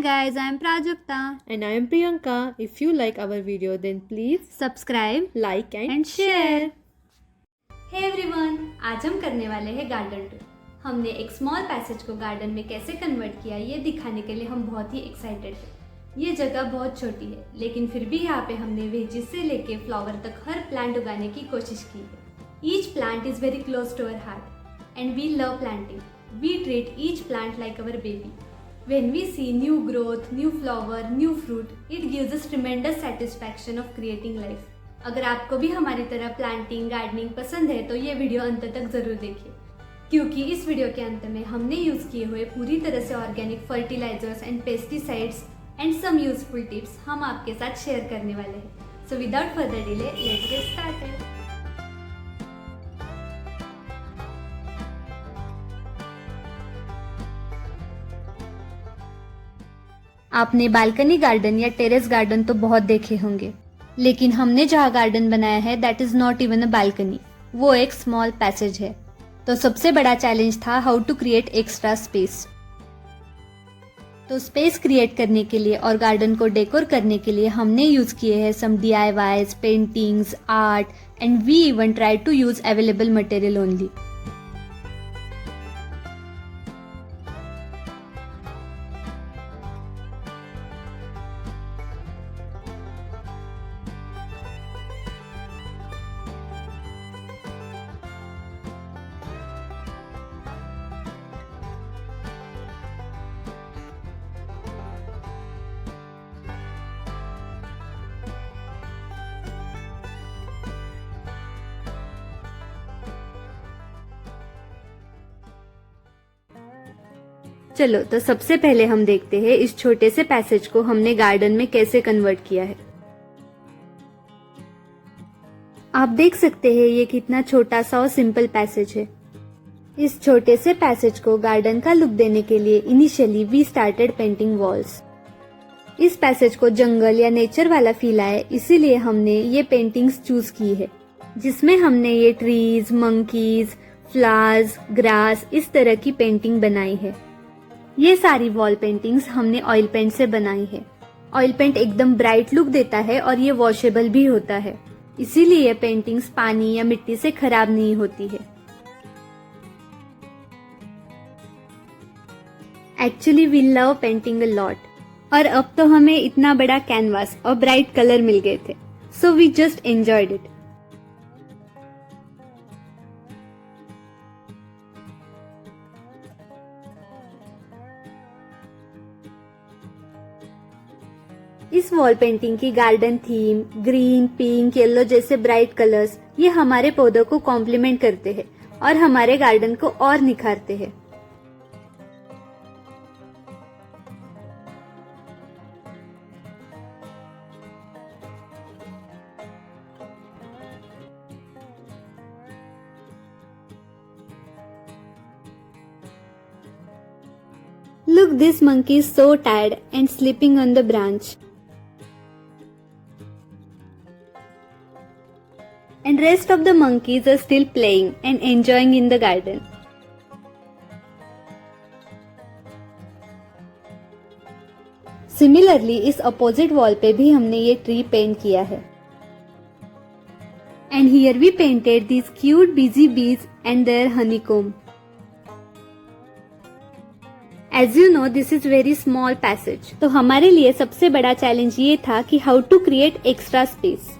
guys, I am Prajakta. And I am Priyanka. If you like our video, then please Subscribe like and share. Hey everyone, आज हम करने वाले हैं garden tour. हमने एक small passage को garden में कैसे कन्वर्ट किया ये दिखाने के लिए हम बहुत ही एक्साइटेड हैं। ये जगह बहुत छोटी है, लेकिन फिर भी यहाँ पे हमने वेजिस से लेके फ्लावर तक हर प्लांट उगाने की कोशिश की है। Each plant is very close to our heart, and we love planting. We treat each plant like our baby. When we see new growth, new flower, new fruit, it gives us tremendous satisfaction of creating life. अगर आपको भी हमारी तरह planting gardening पसंद है तो ये video अंत तक जरूर देखिए, क्योंकि इस वीडियो के अंत में हमने यूज किए हुए पूरी तरह से organic fertilisers and pesticides and some useful tips हम आपके साथ शेयर करने वाले हैं। So without further delay let's get started. आपने बालकनी गार्डन या टेरेस गार्डन तो बहुत देखे होंगे, लेकिन हमने जहाँ गार्डन बनाया है that is not even a balcony, वो एक स्मॉल पैसेज है। तो सबसे बड़ा चैलेंज था how to create extra space. तो स्पेस क्रिएट करने के लिए और गार्डन को डेकोर करने के लिए हमने यूज किए हैं some DIYs, paintings, art and we even try to use available material only. चलो तो सबसे पहले हम देखते हैं इस छोटे से पैसेज को हमने गार्डन में कैसे कन्वर्ट किया है। आप देख सकते हैं ये कितना छोटा सा और सिंपल पैसेज है। इस छोटे से पैसेज को गार्डन का लुक देने के लिए initially we started painting walls. इस पैसेज को जंगल या नेचर वाला फील आए, इसीलिए हमने ये पेंटिंग्स चूज की है, जिसमें हमने ये ट्रीज, मंकीज, फ्लावर्स, ग्रास इस तरह की पेंटिंग बनाई है। ये सारी वॉल पेंटिंग्स हमने ऑयल पेंट से बनाई है। ऑयल पेंट एकदम ब्राइट लुक देता है और ये वॉशेबल भी होता है, इसीलिए ये पेंटिंग्स पानी या मिट्टी से खराब नहीं होती है। Actually we love painting a lot, और अब तो हमें इतना बड़ा कैनवास और ब्राइट कलर मिल गए थे, so we just enjoyed it. इस वॉल पेंटिंग की garden theme green, pink, yellow जैसे ब्राइट कलर्स ये हमारे पौधों को कॉम्प्लीमेंट करते हैं और हमारे गार्डन को और निखारते हैं। Look, this monkey is so tired and sleeping on the branch. And rest of the monkeys are still playing and enjoying in the garden. Similarly, इस opposite wall पे भी हमने ये tree paint किया है। And here we painted these cute busy bees and their honeycomb. As you know, this is very small passage. तो हमारे लिए सबसे बड़ा चैलेंज ये था कि how to create extra space.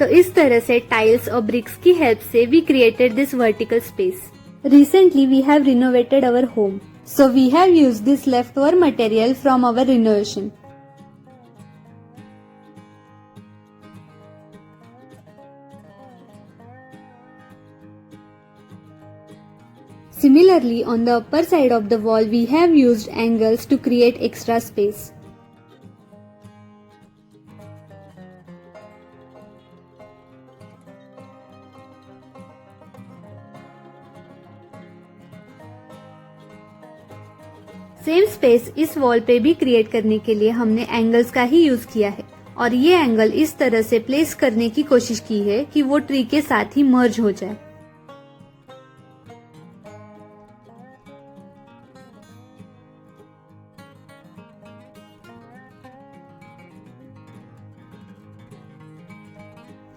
तो इस तरह से टाइल्स और ब्रिक्स की हेल्प से we created this vertical space. Recently we have renovated our home, so we have used this left over material from our renovation. Similarly, on the upper side of the wall, we have used angles to create extra space. Same space इस wall पे भी create करने के लिए हमने angles का ही use किया है, और ये एंगल इस तरह से प्लेस करने की कोशिश की है कि वो ट्री के साथ ही मर्ज हो जाए।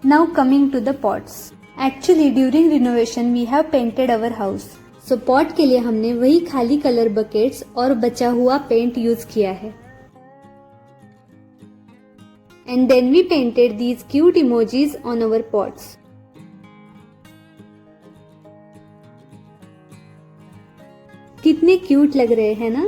Now coming to the pots. Actually during renovation we have painted our house. So pot के लिए हमने वही खाली कलर बकेट्स और बचा हुआ पेंट यूज किया है. And then we painted these cute emojis on our pots. कितने क्यूट लग रहे हैं ना?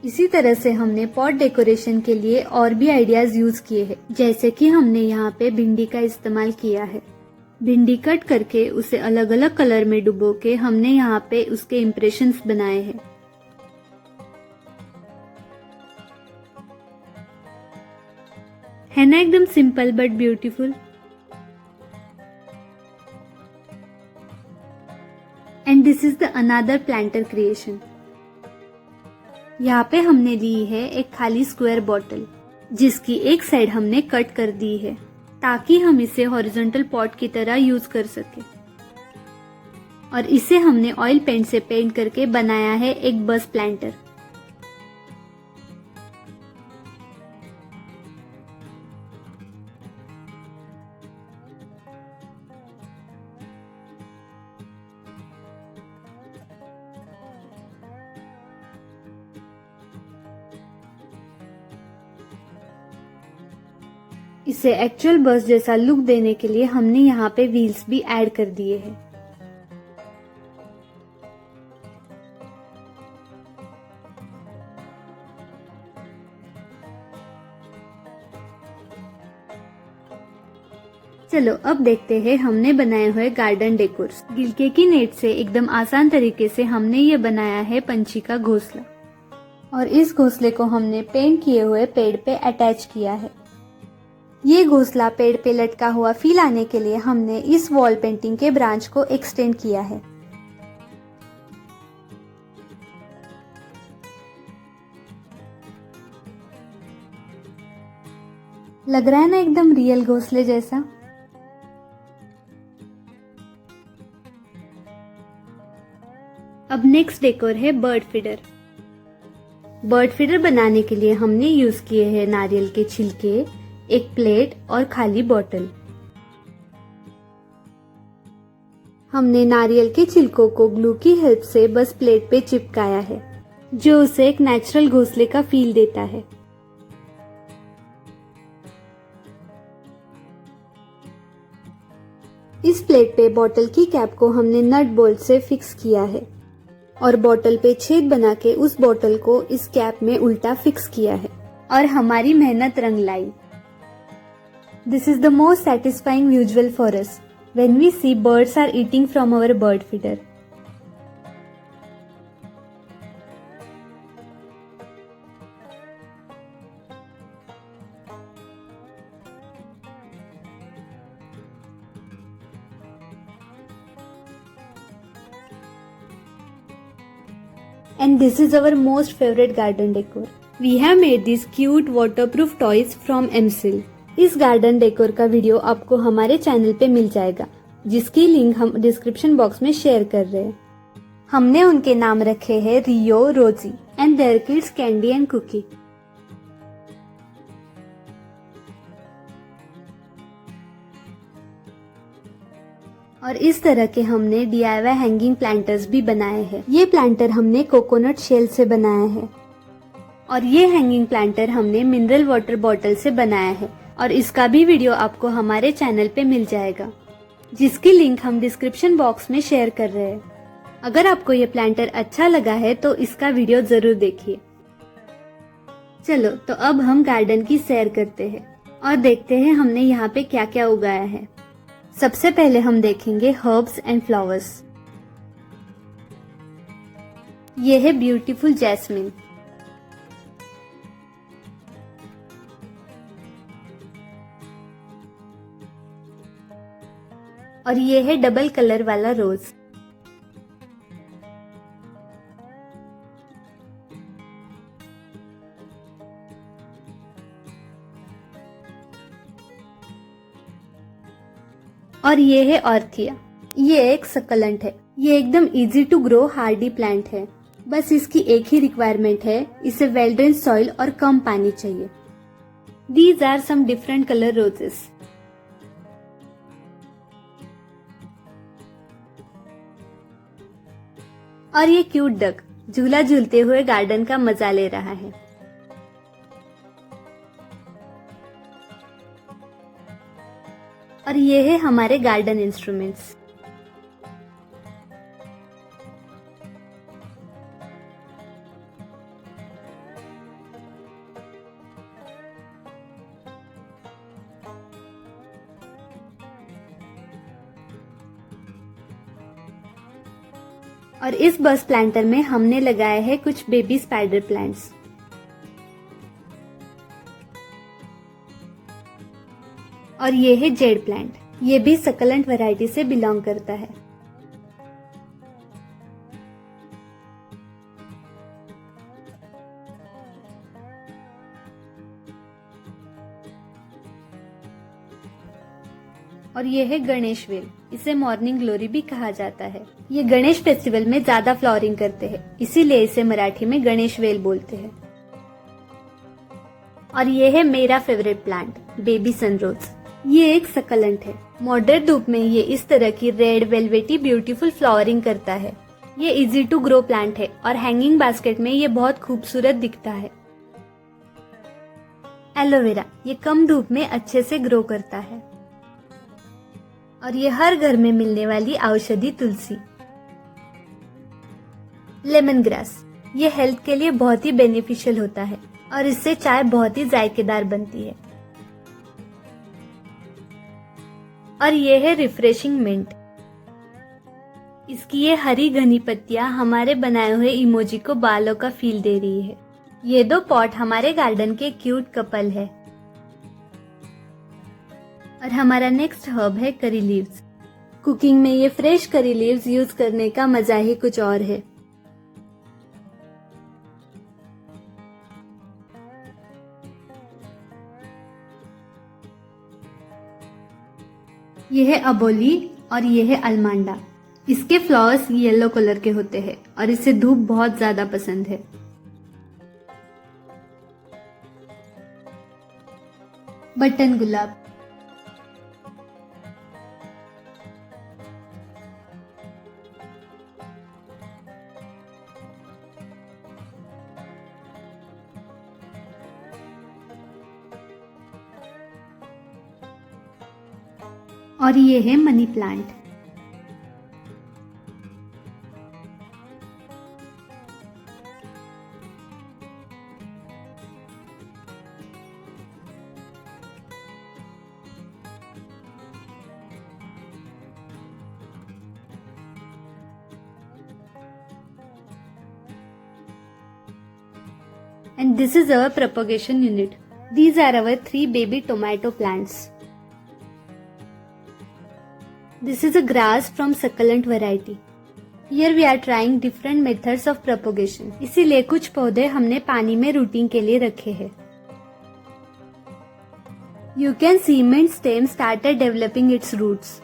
इसी तरह से हमने पॉट डेकोरेशन के लिए और भी आइडियाज यूज किए हैं, जैसे कि हमने यहाँ पे भिंडी का इस्तेमाल किया है. भिंडी कट करके उसे अलग अलग कलर में डुबो के हमने यहाँ पे उसके इम्प्रेशंस बनाए हैं. है ना एकदम simple but beautiful. And this is the another planter creation. यहाँ पे हमने ली है एक खाली स्क्वायर बॉटल, जिसकी एक साइड हमने कट कर दी है ताकि हम इसे हॉरिजॉन्टल पॉट की तरह यूज कर सके. और इसे हमने ऑयल पेंट से पेंट करके बनाया है एक बस प्लांटर. इसे एक्चुअल बस जैसा लुक देने के लिए हमने यहाँ पे व्हील्स भी ऐड कर दिए हैं. चलो अब देखते हैं हमने बनाए हुए गार्डन डेकोर्स. गिलके की नेट से एकदम आसान तरीके से हमने ये बनाया है पंछी का घोंसला, और इस घोंसले को हमने पेंट किए हुए पेड़ पे अटैच किया है. ये घोंसला पेड़ पे लटका हुआ फील आने के लिए हमने इस वॉल पेंटिंग के ब्रांच को एक्सटेंड किया है. लग रहा है ना एकदम रियल घोंसले जैसा. अब नेक्स्ट डेकोर है बर्ड फीडर. बर्ड फीडर बनाने के लिए हमने यूज किए हैं नारियल के छिलके, एक प्लेट और खाली बॉटल. हमने नारियल के छिलकों को ग्लू की हेल्प से बस प्लेट पे चिपकाया है, जो उसे एक नेचुरल घोंसले का फील देता है. इस प्लेट पे बॉटल की कैप को हमने नट बोल्ट से फिक्स किया है और बॉटल पे छेद बना के उस बॉटल को इस कैप में उल्टा फिक्स किया है, और हमारी मेहनत रंग लाई. This is the most satisfying visual for us when we see birds are eating from our bird feeder. And this is our most favorite garden decor. We have made these cute waterproof toys from MSIL. इस garden decor का video आपको हमारे channel पे मिल जाएगा, जिसकी link हम description box में share कर रहे हैं. हमने उनके नाम रखे हैं Rio, Rosie and their kids Candy and Cookie. और इस तरह के हमने DIY हैंगिंग प्लांटर्स भी बनाए हैं. ये प्लांटर हमने कोकोनट शेल से बनाया है, और ये हैंगिंग प्लांटर हमने मिनरल वाटर बॉटल से बनाया है, और इसका भी वीडियो आपको हमारे चैनल पे मिल जाएगा, जिसकी लिंक हम डिस्क्रिप्शन बॉक्स में शेयर कर रहे हैं. अगर आपको ये प्लांटर अच्छा लगा है तो इसका वीडियो जरूर देखिए. चलो तो अब हम गार्डन की सैर करते हैं और देखते हैं हमने यहाँ पे क्या क्या उगाया है. सबसे पहले हम देखेंगे हर्ब्स एंड फ्लावर्स. ये है ब्यूटीफुल जैस्मिन. और ये है डबल कलर वाला रोज. और ये है ऑर्किया. ये एक सकलेंट है। ये एकदम easy to grow hardy plant है। बस इसकी एक ही रिक्वायरमेंट है, इसे वेल ड्रेन सॉइल और कम पानी चाहिए। These are some different color roses. और ये क्यूट डक झूला झूलते हुए गार्डन का मजा ले रहा है। और ये है हमारे गार्डन इंस्ट्रूमेंट्स। और इस बस प्लांटर में हमने लगाए हैं कुछ बेबी स्पाइडर प्लांट्स। और ये है जेड प्लांट। ये भी सकलेंट वैरायटी से बिलोंग करता है। और ये है गणेश वेल। इसे मॉर्निंग ग्लोरी भी कहा जाता है। ये गणेश फेस्टिवल में ज्यादा फ्लावरिंग करते हैं, इसीलिए इसे मराठी में गणेश वेल बोलते हैं। और ये है मेरा फेवरेट प्लांट, बेबी सनरोज। ये एक सकलेंट है। मॉडरेट धूप में ये इस तरह की रेड वेलवेटी ब्यूटीफुल फ्लावरिंग करता है। ये इजी टू ग्रो प्लांट है और हैंगिंग बास्केट में ये बहुत खूबसूरत दिखता है। एलोवेरा, ये कम धूप में अच्छे से ग्रो करता है। और ये हर घर में मिलने वाली औषधि तुलसी। लेमन ग्रास, ये हेल्थ के लिए बहुत ही बेनिफिशियल होता है और इससे चाय बहुत ही जायकेदार बनती है। और ये है रिफ्रेशिंग मिंट। इसकी ये हरी घनी पत्तियां हमारे बनाए हुए इमोजी को बालों का फील दे रही है। ये दो पॉट हमारे गार्डन के क्यूट कपल है। और हमारा नेक्स्ट हर्ब है करी लीव्स। कुकिंग में ये फ्रेश करी लीव्स यूज करने का मजा ही कुछ और है। ये है अबोली और ये है अलमांडा। इसके फ्लावर्स येलो कलर के होते हैं और इसे धूप बहुत ज्यादा पसंद है। बटन गुलाब, और ये है money plant. And this is our propagation unit. These are our 3 baby tomato plants. This is a grass from succulent variety. Here we are trying different methods of propagation. इसीलिए कुछ पौधे हमने पानी में रूटिंग के लिए रखे हैं। You can see mint stem started developing its roots.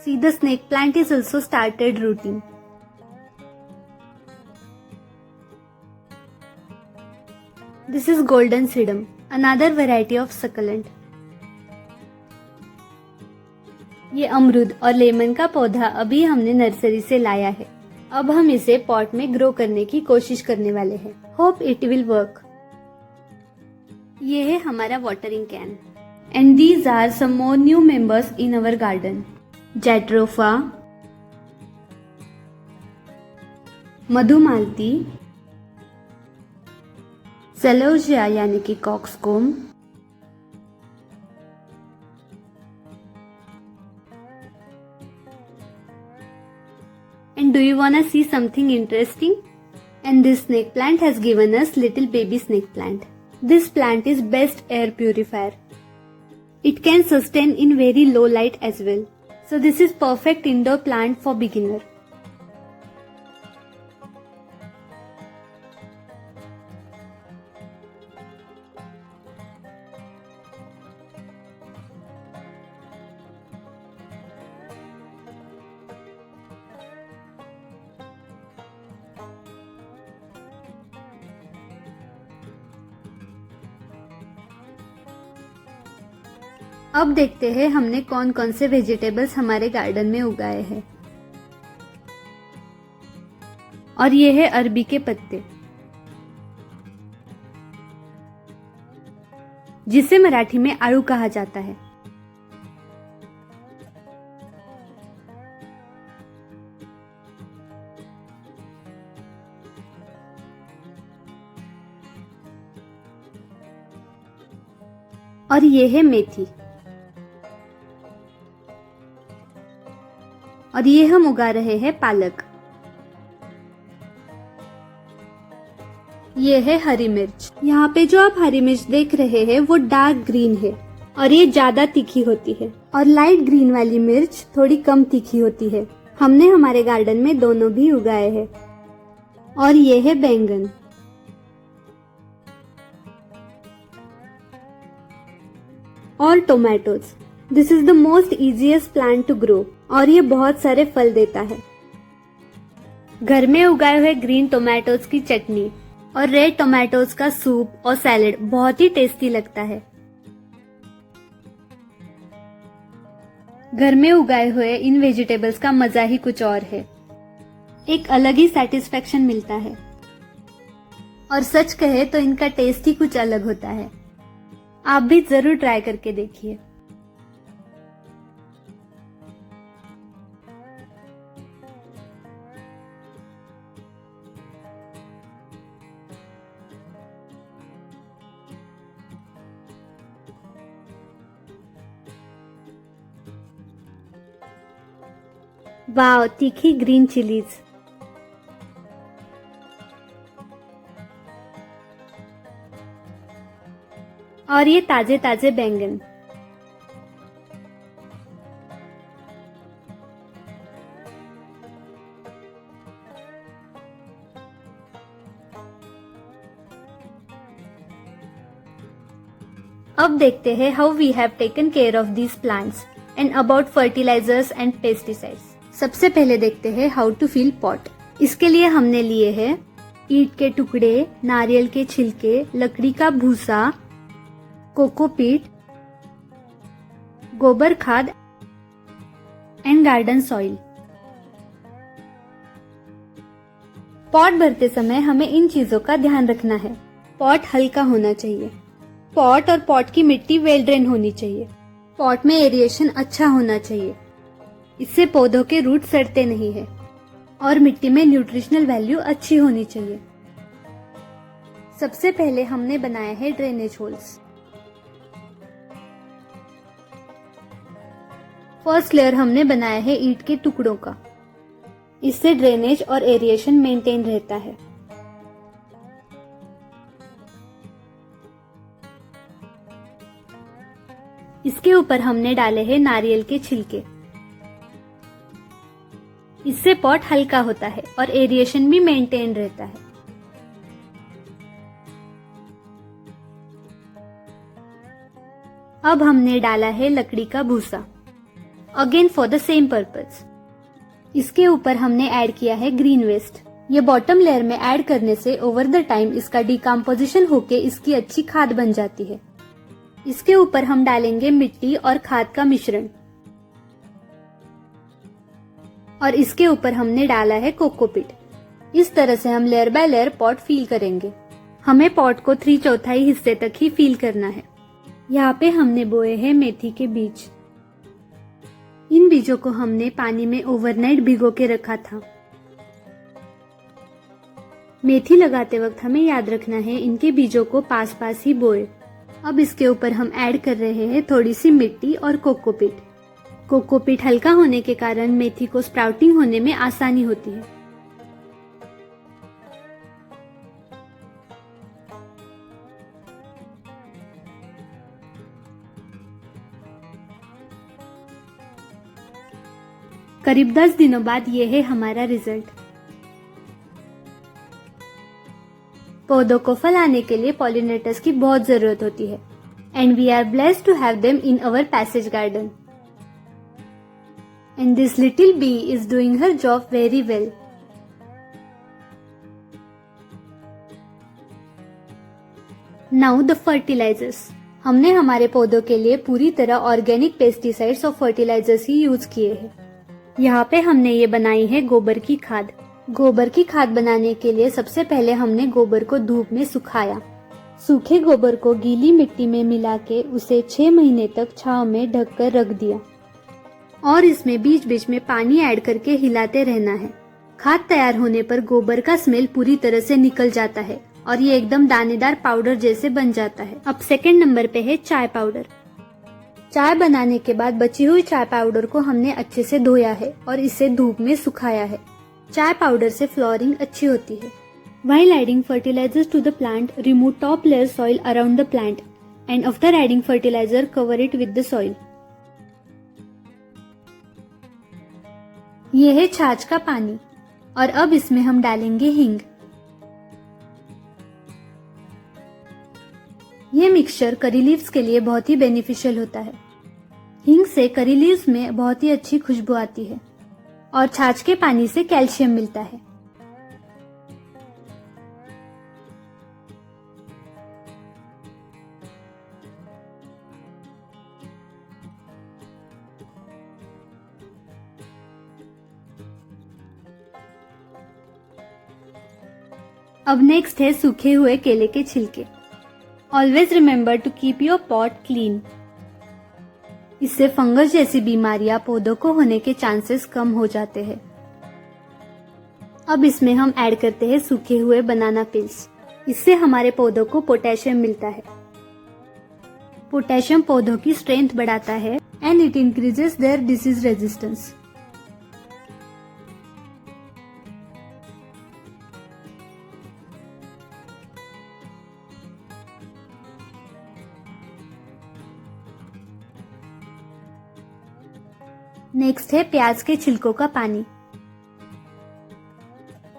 See, the snake plant is also started rooting. This is golden sedum, another variety of succulent. ये अमरूद और लेमन का पौधा अभी हमने नर्सरी से लाया है। अब हम इसे पॉट में ग्रो करने की कोशिश करने वाले हैं। Hope it will work. ये है हमारा watering can. And these are some more new members in our garden. Jatropha, मधुमालती, सेलोजिया यानी कि कॉक्सकोम, and do you wanna see something interesting? And this snake plant has given us little baby snake plant. This plant is best air purifier. It can sustain in very low light as well. So this is perfect indoor plant for beginner. अब देखते हैं हमने कौन कौन से vegetables हमारे garden में उगाए हैं। और ये है अरबी के पत्ते, जिसे मराठी में आड़ू कहा जाता है। और ये है मेथी। और ये हम उगा रहे हैं पालक। ये है हरी मिर्च। यहाँ पे जो आप हरी मिर्च देख रहे हैं वो डार्क ग्रीन है और ये ज्यादा तीखी होती है, और लाइट ग्रीन वाली मिर्च थोड़ी कम तीखी होती है। हमने हमारे गार्डन में दोनों भी उगाए हैं। और ये है बैंगन। और tomatoes. This is the most easiest plant to grow, और ये बहुत सारे फल देता है। घर में उगाए हुए ग्रीन टोमेटोज की चटनी और रेड टोमेटोज का सूप और सैलेड बहुत ही टेस्टी लगता है। घर में उगाए हुए इन वेजिटेबल्स का मजा ही कुछ और है। एक अलग ही सेटिस्फेक्शन मिलता है, और सच कहे तो इनका टेस्ट ही कुछ अलग होता है। आप भी जरूर ट्राई करके देखिए। वाव, तीखी ग्रीन चिलीज। और ये ताजे ताजे बैंगन। अब देखते हैं how we have taken care of these plants and about fertilisers and pesticides. सबसे पहले देखते हैं हाउ टू फिल पॉट। इसके लिए हमने लिए हैं ईंट के टुकड़े, नारियल के छिलके, लकड़ी का भूसा, कोकोपीट, गोबर खाद एंड गार्डन सॉइल। पॉट भरते समय हमें इन चीजों का ध्यान रखना है। पॉट हल्का होना चाहिए। पॉट और पॉट की मिट्टी वेल ड्रेन होनी चाहिए। पॉट में एरिएशन अच्छा होना चाहिए, इससे पौधों के रूट सड़ते नहीं है। और मिट्टी में न्यूट्रिशनल वैल्यू अच्छी होनी चाहिए। सबसे पहले हमने बनाया है ड्रेनेज होल्स। फर्स्ट लेयर हमने बनाया है ईंट के टुकड़ों का। इससे ड्रेनेज और एरिएशन मेंटेन रहता है। इसके ऊपर हमने डाले हैं नारियल के छिलके। इससे पॉट हल्का होता है और एरिएशन भी मेंटेन रहता है। अब हमने डाला है लकड़ी का भूसा, again for the same purpose. इसके ऊपर हमने ऐड किया है ग्रीन वेस्ट। ये बॉटम लेयर में ऐड करने से ओवर द टाइम इसका डिकम्पोजिशन होके इसकी अच्छी खाद बन जाती है। इसके ऊपर हम डालेंगे मिट्टी और खाद का मिश्रण, और इसके ऊपर हमने डाला है कोकोपीट। इस तरह से हम layer by layer pot feel करेंगे। हमें पॉट को 3/4 हिस्से तक ही फील करना है। यहाँ पे हमने बोए हैं मेथी के बीज। इन बीजों को हमने पानी में ओवरनाइट भिगो के रखा था। मेथी लगाते वक्त हमें याद रखना है इनके बीजों को पास पास ही बोए। अब इसके ऊपर हम ऐड कर रहे हैं थोड़ी सी मिट्टी और कोकोपीट। कोकोपीट हल्का होने के कारण मेथी को स्प्राउटिंग होने में आसानी होती है। करीब 10 दिनों बाद ये है हमारा रिजल्ट। पौधों को फल आने के लिए पॉलिनेटर्स की बहुत जरूरत होती है, and we are blessed to have them in our passage garden. And this little bee is doing her job very well. Now the fertilisers. हमने हमारे पौधों के लिए पूरी तरह ऑर्गेनिक पेस्टिसाइड्स और फर्टिलाइजर्स ही यूज किए हैं। यहाँ पे हमने ये बनाई है गोबर की खाद। गोबर की खाद बनाने के लिए सबसे पहले हमने गोबर को धूप में सुखाया। सूखे गोबर को गीली मिट्टी में मिला के उसे 6 महीने तक छांव में ढक कर रख दिया और इसमें बीच बीच में पानी ऐड करके हिलाते रहना है। खाद तैयार होने पर गोबर का स्मेल पूरी तरह से निकल जाता है और ये एकदम दानेदार पाउडर जैसे बन जाता है। अब सेकंड नंबर पे है चाय पाउडर। चाय बनाने के बाद बची हुई चाय पाउडर को हमने अच्छे से धोया है और इसे धूप में सुखाया है। चाय पाउडर से फ्लोरिंग अच्छी होती है। While adding fertilizers to the plant, remove top layer soil around the plant and after adding fertilizer, cover it with the soil. ये है छाछ का पानी और अब इसमें हम डालेंगे हींग। ये मिक्सचर करी लीव्स के लिए बहुत ही बेनिफिशियल होता है। हींग से करी लीव्स में बहुत ही अच्छी खुशबू आती है और छाछ के पानी से कैल्शियम मिलता है। अब नेक्स्ट है सूखे हुए केले के छिलके। Always remember to keep your pot clean. इससे फंगस जैसी बीमारियां पौधों को होने के चांसेस कम हो जाते हैं। अब इसमें हम ऐड करते हैं सूखे हुए बनाना पील्स। इससे हमारे पौधों को पोटेशियम मिलता है। पोटेशियम पौधों की स्ट्रेंथ बढ़ाता है and it increases their disease resistance. Next है प्याज के छिलकों का पानी।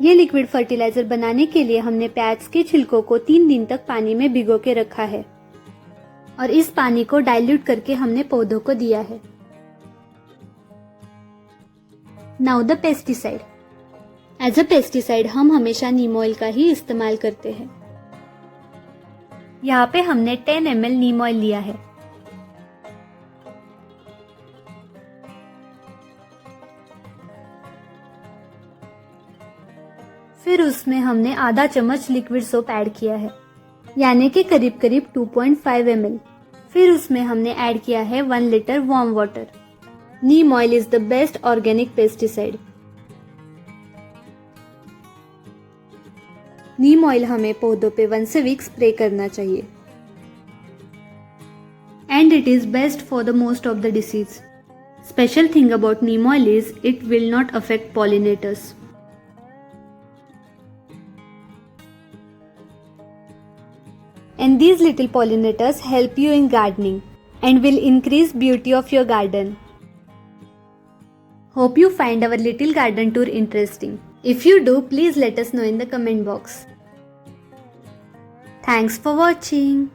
ये लिक्विड फर्टिलाइजर बनाने के लिए हमने प्याज के छिलकों को 3 दिन तक पानी में भिगो के रखा है और इस पानी को डाइल्यूट करके हमने पौधों को दिया है। Now the pesticide. As a pesticide हम हमेशा नीम ऑयल का ही इस्तेमाल करते हैं। यहाँ पे हमने 10 ml नीम ऑयल लिया है। फिर उसमें हमने आधा चम्मच लिक्विड सोप ऐड किया है, यानी कि करीब करीब 2.5 ml। फिर उसमें हमने ऐड किया है 1 litre warm water. Neem oil is the best organic pesticide. Neem oil हमें पौधों पे 1 वीक स्प्रे करना चाहिए and it is best for the most of the disease. Special thing about Neem oil is it will not affect pollinators. And these little pollinators help you in gardening and will increase beauty of your garden. Hope you find our little garden tour interesting. If you do, please let us know in the comment box. Thanks for watching.